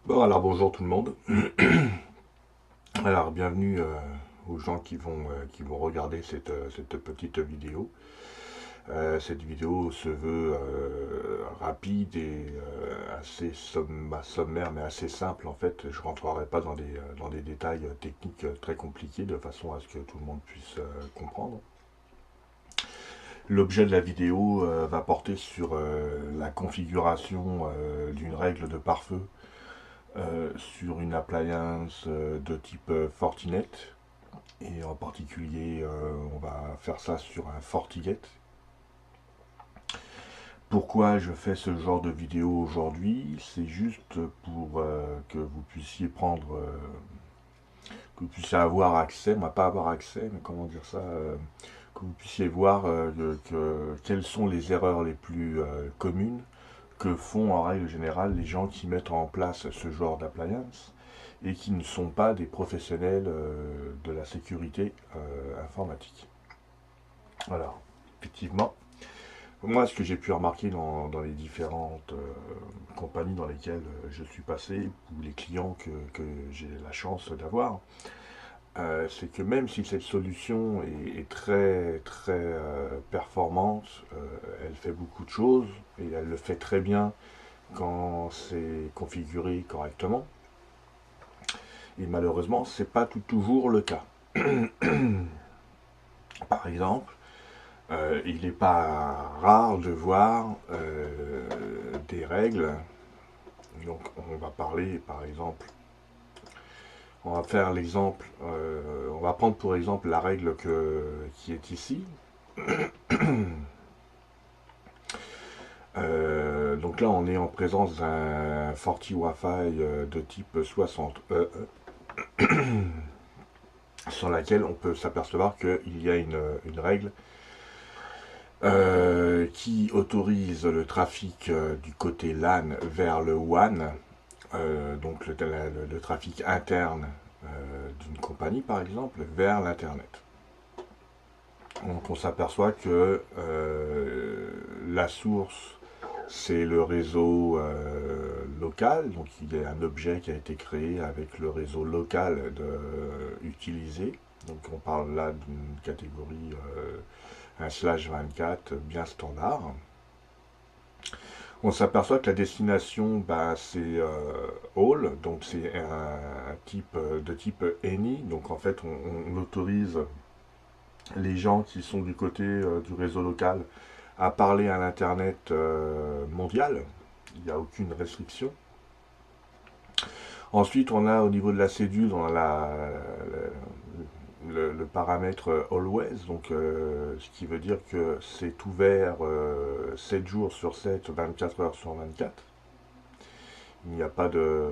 Bon, alors bonjour tout le monde. Alors, bienvenue aux gens qui vont regarder cette petite vidéo. Cette vidéo se veut rapide et assez sommaire, mais assez simple en fait. Je ne rentrerai pas dans des détails techniques très compliqués de façon à ce que tout le monde puisse comprendre. L'objet de la vidéo va porter sur la configuration d'une règle de pare-feu sur une appliance de type Fortinet. Et en particulier, on va faire ça sur un FortiGate. Pourquoi je fais ce genre de vidéo aujourd'hui? C'est juste pour que vous puissiez que vous puissiez avoir accès, on va pas avoir accès, mais comment dire ça, que vous puissiez voir quelles sont les erreurs les plus communes que font en règle générale les gens qui mettent en place ce genre d'appliance et qui ne sont pas des professionnels de la sécurité informatique. Alors, effectivement, moi, ce que j'ai pu remarquer dans les différentes compagnies dans lesquelles je suis passé, ou les clients que j'ai la chance d'avoir, c'est que même si cette solution est très très performante, elle fait beaucoup de choses et elle le fait très bien quand c'est configuré correctement. Et malheureusement, c'est pas toujours le cas. Par exemple, il n'est pas rare de voir des règles. Donc, on va parler, par exemple, on va faire l'exemple, on va prendre pour exemple la règle qui est ici. Donc là, on est en présence d'un Forti Wi-Fi de type 60 sur laquelle on peut s'apercevoir qu'il y a une règle qui autorise le trafic du côté LAN vers le WAN, donc le trafic interne d'une compagnie par exemple, vers l'Internet. Donc on s'aperçoit que la source, c'est le réseau local, donc il y a un objet qui a été créé avec le réseau local utilisé. Donc on parle là d'une catégorie un slash 24 bien standard. On s'aperçoit que la destination, bah, c'est all, donc c'est un type de type any. Donc en fait, on autorise les gens qui sont du côté du réseau local à parler à l'internet mondial. Il n'y a aucune restriction. Ensuite, on a au niveau de la cédule, on a le paramètre always, donc ce qui veut dire que c'est ouvert 7 jours sur 7, 24 heures sur 24. Il n'y a pas de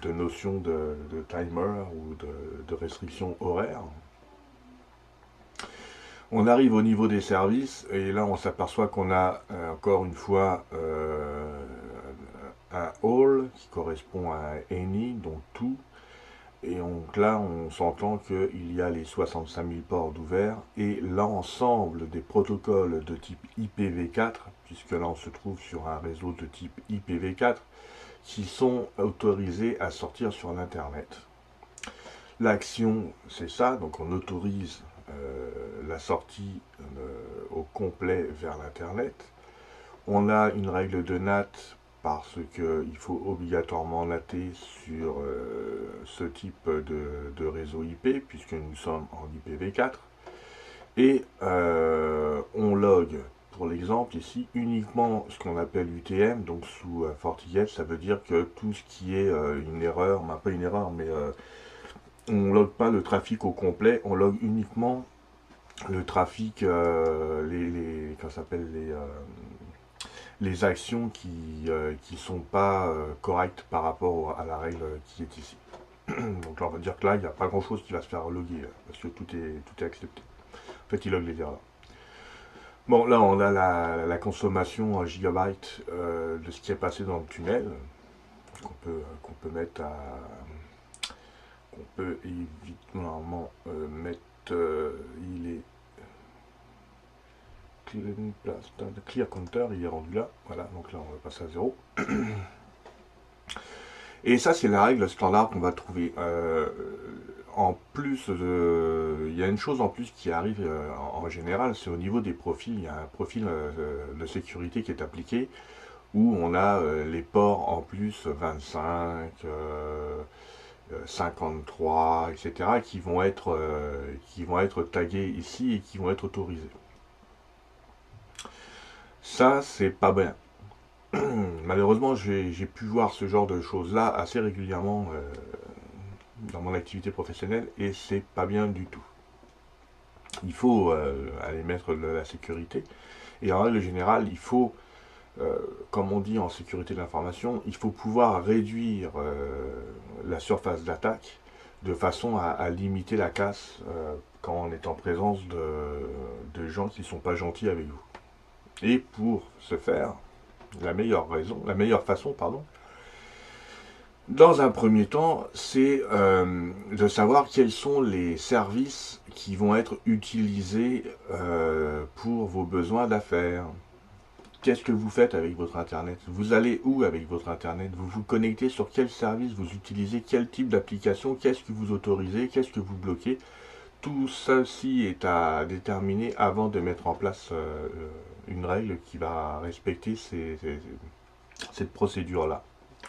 notion de timer ou de restriction horaire. On arrive au niveau des services et là on s'aperçoit qu'on a encore une fois un all qui correspond à un any, donc tout. Et donc là on s'entend qu'il y a les 65 000 ports d'ouvert et l'ensemble des protocoles de type IPv4, puisque là on se trouve sur un réseau de type IPv4, qui sont autorisés à sortir sur l'Internet. L'action, c'est ça, donc on autorise la sortie au complet vers l'Internet. On a une règle de NAT parce qu'il faut obligatoirement NATer sur ce type de réseau IP, puisque nous sommes en IPv4. Et on log, pour l'exemple ici, uniquement ce qu'on appelle UTM, donc sous FortiGate, ça veut dire que tout ce qui est une erreur, pas une erreur, mais on log pas le trafic au complet, on log uniquement le trafic, les actions qui sont pas correctes par rapport à la règle qui est ici. Donc là, on va dire que là, il n'y a pas grand chose qui va se faire loguer, parce que tout est accepté. En fait, il log les erreurs. Bon, là, on a la consommation en gigabytes de ce qui est passé dans le tunnel, qu'on peut mettre à. Qu'on peut évidemment mettre. Il est clear counter, il est rendu là. Voilà, donc là, on va passer à 0. Et ça, c'est la règle standard qu'on va trouver. En plus, il y a une chose en plus qui arrive en général, c'est au niveau des profils. Il y a un profil de sécurité qui est appliqué où on a les ports en plus 25, 53, etc. Qui vont être tagués ici et qui vont être autorisés. Ça, c'est pas bien. Malheureusement, j'ai pu voir ce genre de choses-là assez régulièrement dans mon activité professionnelle et c'est pas bien du tout. Il faut aller mettre de la sécurité et en règle générale, il faut, comme on dit en sécurité de l'information, il faut pouvoir réduire la surface d'attaque de façon à limiter la casse quand on est en présence de gens qui ne sont pas gentils avec vous. Et pour ce faire, la meilleure façon, pardon, dans un premier temps, c'est de savoir quels sont les services qui vont être utilisés pour vos besoins d'affaires. Qu'est-ce que vous faites avec votre Internet? Vous allez où avec votre Internet? Vous vous connectez sur quel service? Vous utilisez quel type d'application? Qu'est-ce que vous autorisez? Qu'est-ce que vous bloquez? Tout ceci est à déterminer avant de mettre en place une règle qui va respecter cette procédure-là.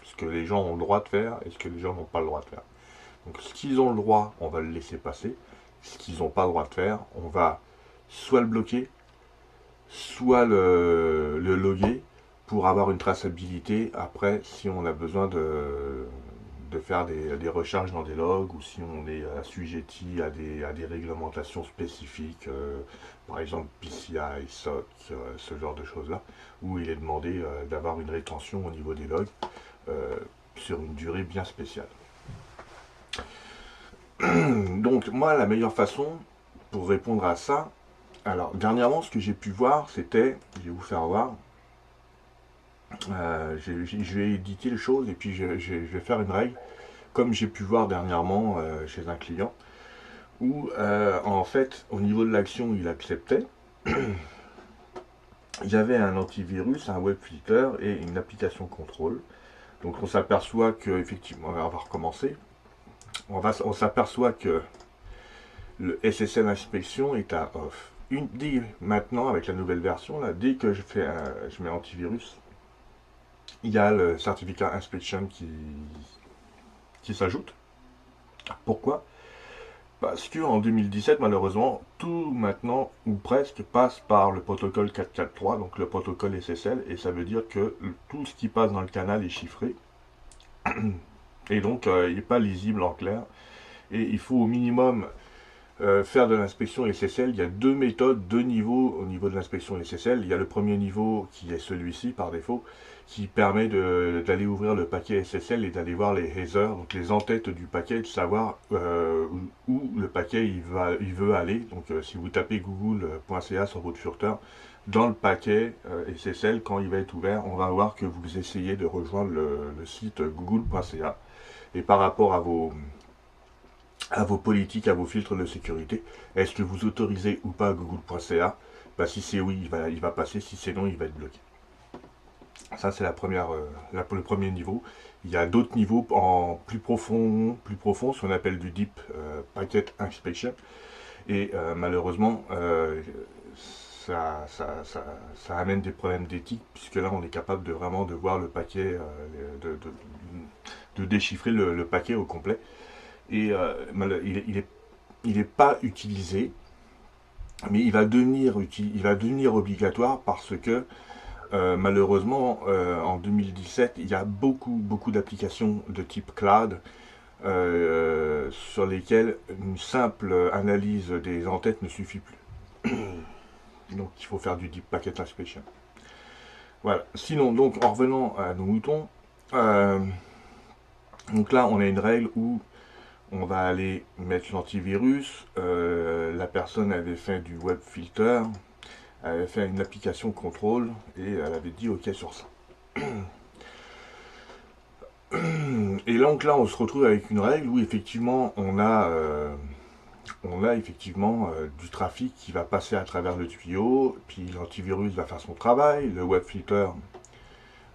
Ce que les gens ont le droit de faire et ce que les gens n'ont pas le droit de faire. Donc ce qu'ils ont le droit, on va le laisser passer. Ce qu'ils n'ont pas le droit de faire, on va soit le bloquer, soit le loguer pour avoir une traçabilité après si on a besoin de faire des recherches dans des logs ou si on est assujetti à des réglementations spécifiques, par exemple PCI, SOC, ce genre de choses-là, où il est demandé d'avoir une rétention au niveau des logs sur une durée bien spéciale. Donc moi, la meilleure façon pour répondre à ça, alors dernièrement, ce que j'ai pu voir, c'était, je vais vous faire voir, je vais éditer les choses et puis je vais faire une règle, comme j'ai pu voir dernièrement chez un client, où en fait, au niveau de l'action, il acceptait. Il y avait un antivirus, un web filter et une application contrôle. Donc on s'aperçoit que, effectivement, on va recommencer. On s'aperçoit que le SSL inspection est à off. Dès maintenant, avec la nouvelle version, là, dès que je mets antivirus, il y a le certificat inspection qui s'ajoute. Pourquoi? Parce qu'en 2017, malheureusement, tout maintenant, ou presque, passe par le protocole 443, donc le protocole SSL, et ça veut dire que tout ce qui passe dans le canal est chiffré, et donc il n'est pas lisible en clair, et il faut au minimum faire de l'inspection SSL. Il y a deux méthodes, deux niveaux au niveau de l'inspection SSL. Il y a le premier niveau qui est celui-ci par défaut, qui permet d'aller ouvrir le paquet SSL et d'aller voir les headers, donc les en-têtes du paquet, de savoir où le paquet il veut aller. Donc si vous tapez google.ca sur votre furteur, dans le paquet SSL, quand il va être ouvert, on va voir que vous essayez de rejoindre le site google.ca. Et par rapport à vos politiques, à vos filtres de sécurité, est-ce que vous autorisez ou pas google.ca? Bah, si c'est oui, il va passer, si c'est non, il va être bloqué. Ça, c'est le premier niveau. Il y a d'autres niveaux en plus profond, ce qu'on appelle du deep packet inspection. Et malheureusement, ça amène des problèmes d'éthique, puisque là, on est capable de vraiment de voir le paquet, de déchiffrer le paquet au complet. Et il est pas utilisé, mais il va devenir obligatoire parce que malheureusement, en 2017, il y a beaucoup d'applications de type cloud sur lesquelles une simple analyse des en-têtes ne suffit plus. Donc il faut faire du deep packet inspection. Voilà. Sinon, donc en revenant à nos moutons, donc là on a une règle où on va aller mettre l'antivirus. La personne avait fait du web filter. Elle avait fait une application contrôle et elle avait dit OK sur ça. Et donc là, on se retrouve avec une règle où effectivement, on a effectivement du trafic qui va passer à travers le tuyau, puis l'antivirus va faire son travail, le web filter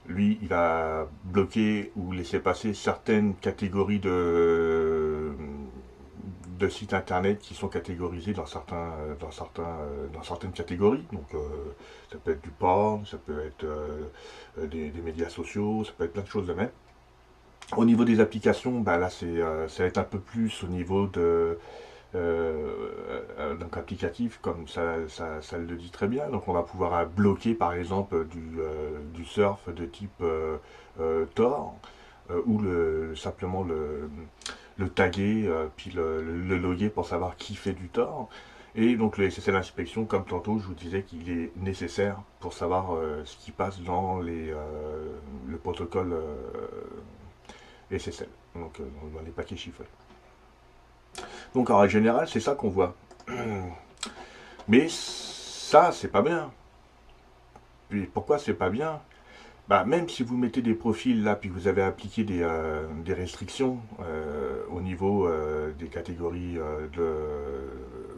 lui, il va bloquer ou laisser passer certaines catégories de sites internet qui sont catégorisés dans certaines catégories. Donc, ça peut être du porn, ça peut être des médias sociaux, ça peut être plein de choses de même. Au niveau des applications, bah là, ça va être un peu plus au niveau donc applicatif, comme ça le dit très bien. Donc on va pouvoir bloquer par exemple du surf de type Tor, ou simplement le taguer, puis le loguer pour savoir qui fait du tort. Et donc le SSL inspection, comme tantôt je vous disais qu'il est nécessaire pour savoir ce qui passe dans le protocole SSL, donc dans les paquets chiffrés. Donc en règle générale, c'est ça qu'on voit. Mais ça, c'est pas bien. Puis pourquoi c'est pas bien? Bah, même si vous mettez des profils là, puis vous avez appliqué des restrictions au niveau des catégories de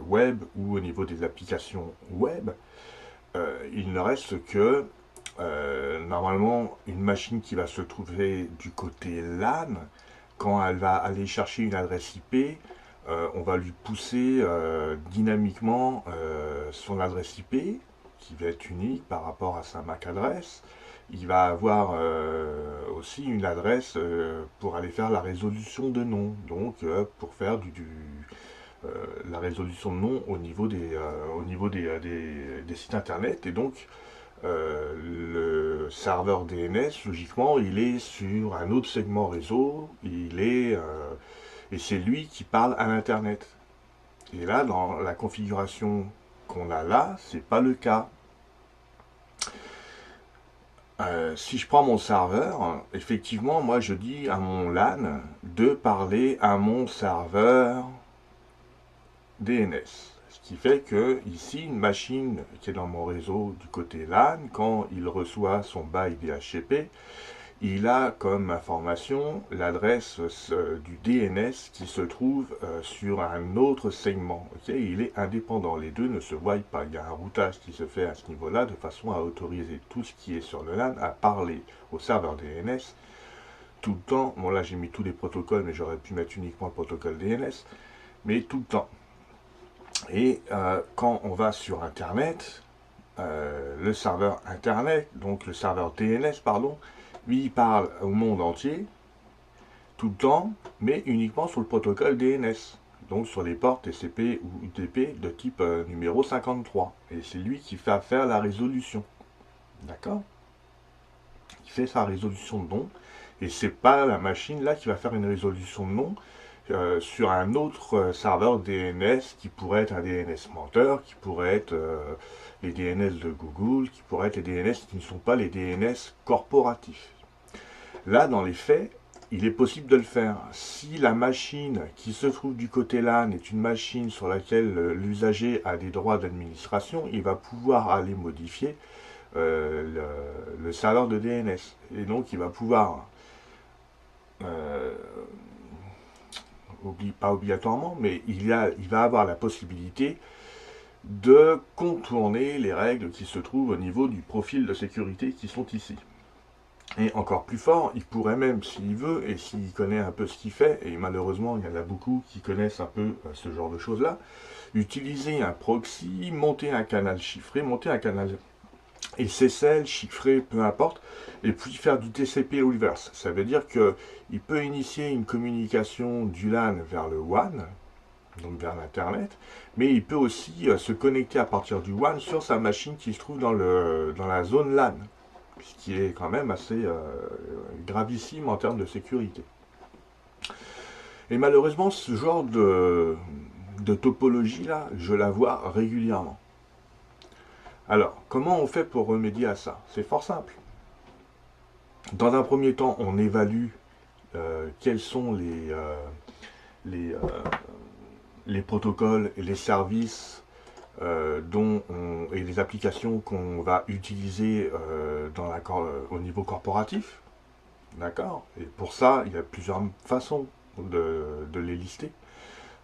web ou au niveau des applications web, il ne reste que normalement une machine qui va se trouver du côté LAN. Quand elle va aller chercher une adresse IP, on va lui pousser dynamiquement son adresse IP qui va être unique par rapport à sa MAC adresse. Il va avoir aussi une adresse pour aller faire la résolution de nom, donc pour faire la résolution de nom au niveau des sites internet. Et donc le serveur DNS, logiquement, il est sur un autre segment réseau, et c'est lui qui parle à l'internet. Et là, dans la configuration qu'on a là, c'est pas le cas. Si je prends mon serveur, effectivement, moi je dis à mon LAN de parler à mon serveur DNS. Ce qui fait que ici, une machine qui est dans mon réseau du côté LAN, quand il reçoit son bail DHCP, il a comme information l'adresse du DNS qui se trouve sur un autre segment. Okay, il est indépendant, les deux ne se voient pas. Il y a un routage qui se fait à ce niveau-là de façon à autoriser tout ce qui est sur le LAN à parler au serveur DNS tout le temps. Bon là j'ai mis tous les protocoles, mais j'aurais pu mettre uniquement le protocole DNS, mais tout le temps. Et quand on va sur Internet, le serveur Internet, donc le serveur DNS, pardon, lui il parle au monde entier, tout le temps, mais uniquement sur le protocole DNS, donc sur les ports TCP ou UDP de type numéro 53. Et c'est lui qui va faire la résolution. D'accord? Il fait sa résolution de nom, et c'est pas la machine là qui va faire une résolution de nom sur un autre serveur DNS qui pourrait être un DNS menteur, qui pourrait être les DNS de Google, qui pourraient être les DNS qui ne sont pas les DNS corporatifs. Là, dans les faits, il est possible de le faire. Si la machine qui se trouve du côté LAN est une machine sur laquelle l'usager a des droits d'administration, il va pouvoir aller modifier le serveur de DNS. Et donc, il va pouvoir pas obligatoirement, mais il va avoir la possibilité de contourner les règles qui se trouvent au niveau du profil de sécurité qui sont ici. Et encore plus fort, il pourrait même, s'il veut, et s'il connaît un peu ce qu'il fait, et malheureusement il y en a beaucoup qui connaissent un peu ce genre de choses-là, utiliser un proxy, monter un canal chiffré, monter un canal SSL, chiffré, peu importe, et puis faire du TCP reverse. Ça veut dire qu'il peut initier une communication du LAN vers le WAN, donc vers l'Internet, mais il peut aussi se connecter à partir du WAN sur sa machine qui se trouve dans la zone LAN, ce qui est quand même assez gravissime en termes de sécurité. Et malheureusement, ce genre de topologie-là, je la vois régulièrement. Alors, comment on fait pour remédier à ça? C'est fort simple. Dans un premier temps, on évalue quels sont les protocoles et les services et les applications qu'on va utiliser au niveau corporatif. D'accord? Et pour ça, il y a plusieurs façons de les lister.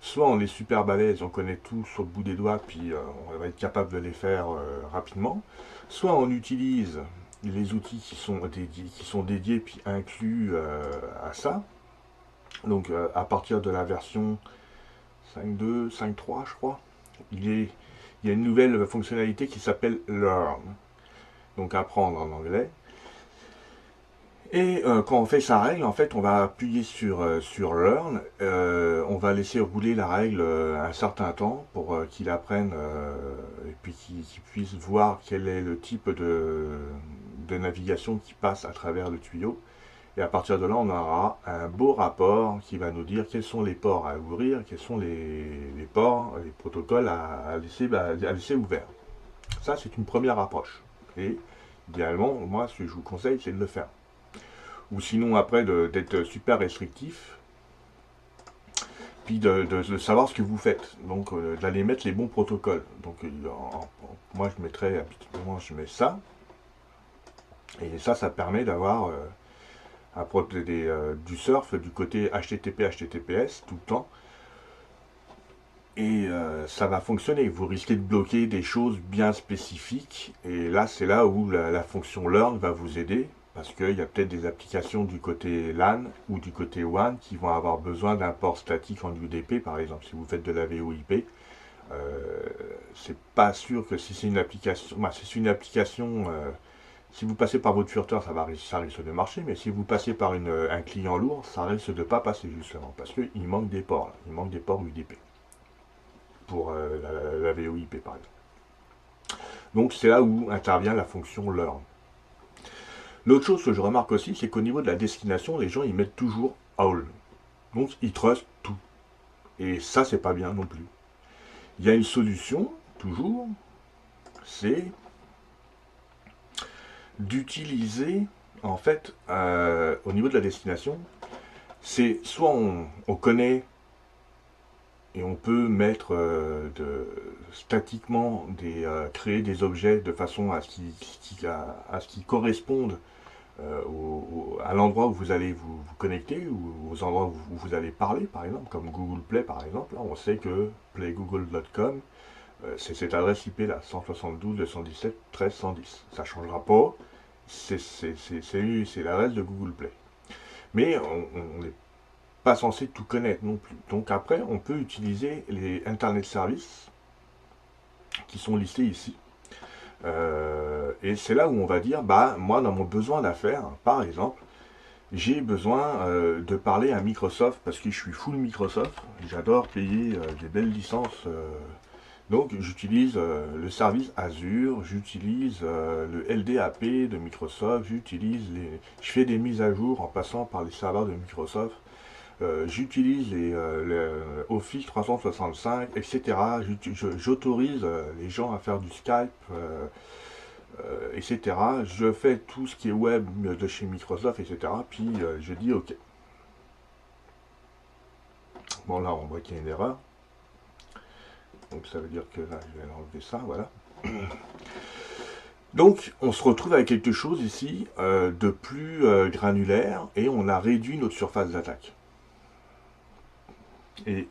Soit on est super balèze, on connaît tout sur le bout des doigts, puis on va être capable de les faire rapidement. Soit on utilise les outils qui sont dédiés puis inclus à ça. Donc à partir de la version 5.2, 5.3 je crois, il y a une nouvelle fonctionnalité qui s'appelle Learn. Donc apprendre en anglais. Et quand on fait sa règle, en fait, on va appuyer sur Learn. On va laisser rouler la règle un certain temps pour qu'il apprenne et puis qu'il puisse voir quel est le type de navigation qui passe à travers le tuyau. Et à partir de là, on aura un beau rapport qui va nous dire quels sont les ports à ouvrir, quels sont les ports, les protocoles à laisser ouverts. Ça, c'est une première approche. Et idéalement, moi, ce que je vous conseille, c'est de le faire. Ou sinon, après, d'être super restrictif, puis de savoir ce que vous faites. Donc, d'aller mettre les bons protocoles. Donc, moi, je mettrais, habituellement, je mets ça. Et ça permet d'avoir du surf du côté HTTP, HTTPS tout le temps. Et ça va fonctionner. Vous risquez de bloquer des choses bien spécifiques. Et là, c'est là où la fonction Learn va vous aider. Parce qu'il y a peut-être des applications du côté LAN ou du côté WAN qui vont avoir besoin d'un port statique en UDP, par exemple. Si vous faites de la VoIP, c'est pas sûr que si c'est une application... si c'est une application... si vous passez par votre furteur, ça risque de marcher, mais si vous passez par un client lourd, ça risque de pas passer justement, parce qu'il manque des ports, là. Il manque des ports UDP pour la VoIP par exemple. Donc c'est là où intervient la fonction Learn. L'autre chose que je remarque aussi, c'est qu'au niveau de la destination, les gens ils mettent toujours all. Donc ils trustent tout. Et ça, c'est pas bien non plus. Il y a une solution, toujours, c'est d'utiliser, en fait, au niveau de la destination, c'est soit on connaît et on peut mettre statiquement créer des objets de façon à ce qu'ils correspondent à l'endroit où vous allez vous connecter ou aux endroits où vous allez parler, par exemple, comme Google Play par exemple. Là, on sait que playgoogle.com, c'est cette adresse IP là, 172.217.13.110. Ça ne changera pas, c'est l'adresse de Google Play. Mais on n'est pas censé tout connaître non plus. Donc après, on peut utiliser les Internet Services qui sont listés ici. Et c'est là où on va dire, bah moi dans mon besoin d'affaires, par exemple, j'ai besoin de parler à Microsoft parce que je suis full Microsoft, j'adore payer des belles licences, donc j'utilise le service Azure, j'utilise le LDAP de Microsoft, je fais des mises à jour en passant par les serveurs de Microsoft, j'utilise les Office 365, etc. J'autorise les gens à faire du Skype, etc. Je fais tout ce qui est web de chez Microsoft, etc. Puis je dis OK. Bon, là, on voit qu'il y a une erreur. Donc ça veut dire que là, je vais enlever ça, voilà. Donc, on se retrouve avec quelque chose ici de plus granulaire et on a réduit notre surface d'attaque. Et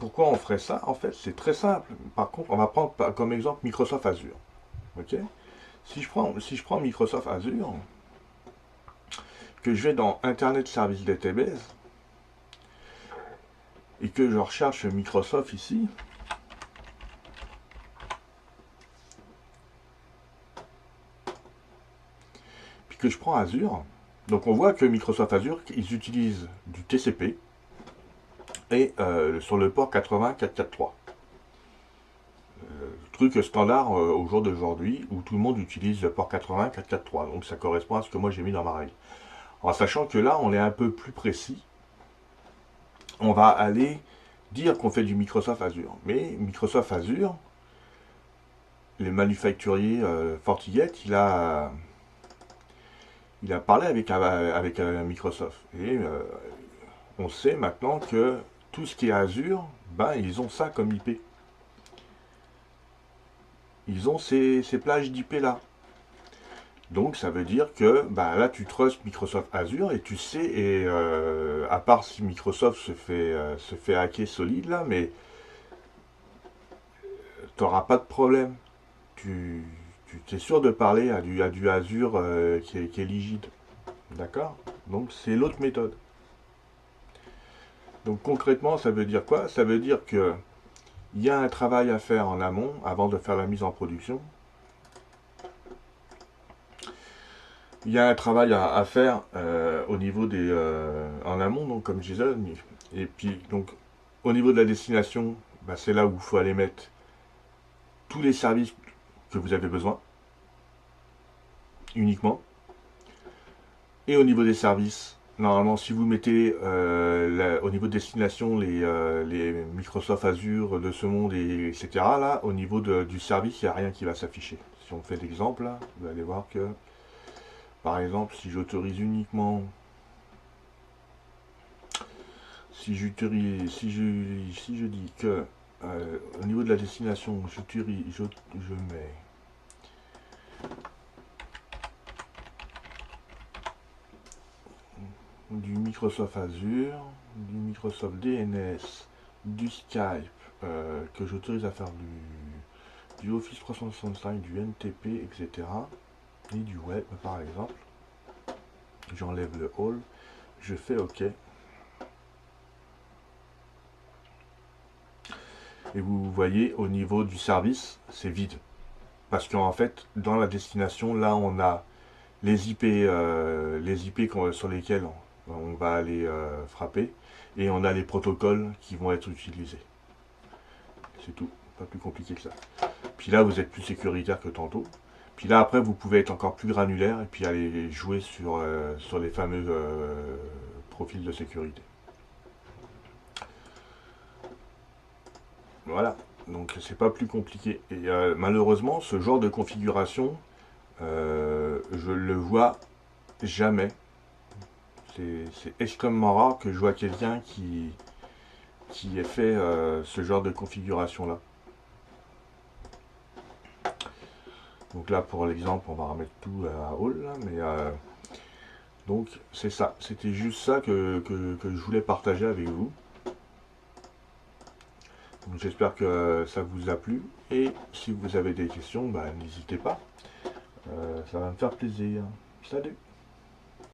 pourquoi on ferait ça? En fait, c'est très simple. Par contre, on va prendre comme exemple Microsoft Azure. Ok? Si je prends Microsoft Azure, que je vais dans Internet Service Database, et que je recherche Microsoft ici, puis que je prends Azure, donc on voit que Microsoft Azure, ils utilisent du TCP, et sur le port 80.443. Truc standard au jour d'aujourd'hui où tout le monde utilise le port 80.443. Donc ça correspond à ce que moi j'ai mis dans ma règle. En sachant que là on est un peu plus précis, on va aller dire qu'on fait du Microsoft Azure. Mais Microsoft Azure, les manufacturiers Fortinet, il a parlé avec Microsoft. Et on sait maintenant que tout ce qui est Azure, ben, ils ont ça comme IP. Ils ont ces plages d'IP là. Donc ça veut dire que ben, là tu trustes Microsoft Azure et tu sais, et à part si Microsoft se fait hacker solide là, mais tu n'auras pas de problème. Tu tu es sûr de parler à du Azure qui est rigide. D'accord? Donc c'est l'autre méthode. Donc concrètement, ça veut dire quoi? Ça veut dire que il y a un travail à faire en amont avant de faire la mise en production. Il y a un travail à faire au niveau des en amont, donc comme je disais, et puis donc au niveau de la destination, bah, c'est là où il faut aller mettre tous les services que vous avez besoin, uniquement. Et au niveau des services, normalement, si vous mettez au niveau de destination les Microsoft Azure de ce monde, etc., là, au niveau du service, il n'y a rien qui va s'afficher. Si on fait l'exemple, là, vous allez voir que, par exemple, si j'autorise uniquement, si je dis que au niveau de la destination, je mets du Microsoft Azure, du Microsoft DNS, du Skype, que j'autorise à faire du Office 365, du NTP, etc. Et du web, par exemple. J'enlève le all, je fais OK. Et vous voyez, au niveau du service, c'est vide. Parce qu'en fait, dans la destination, là, on a les IP sur lesquels on va aller frapper. Et on a les protocoles qui vont être utilisés. C'est tout, pas plus compliqué que ça. Puis là, vous êtes plus sécuritaire que tantôt. Puis là, après, vous pouvez être encore plus granulaire et puis aller jouer sur les fameux profils de sécurité. Voilà, donc c'est pas plus compliqué. Et malheureusement, ce genre de configuration, je le vois jamais. C'est extrêmement rare que je vois quelqu'un qui ait fait ce genre de configuration là. Donc là, pour l'exemple, on va remettre tout à all, là, mais donc c'est ça. C'était juste ça que je voulais partager avec vous. J'espère que ça vous a plu. Et si vous avez des questions, bah, n'hésitez pas. Ça va me faire plaisir. Salut!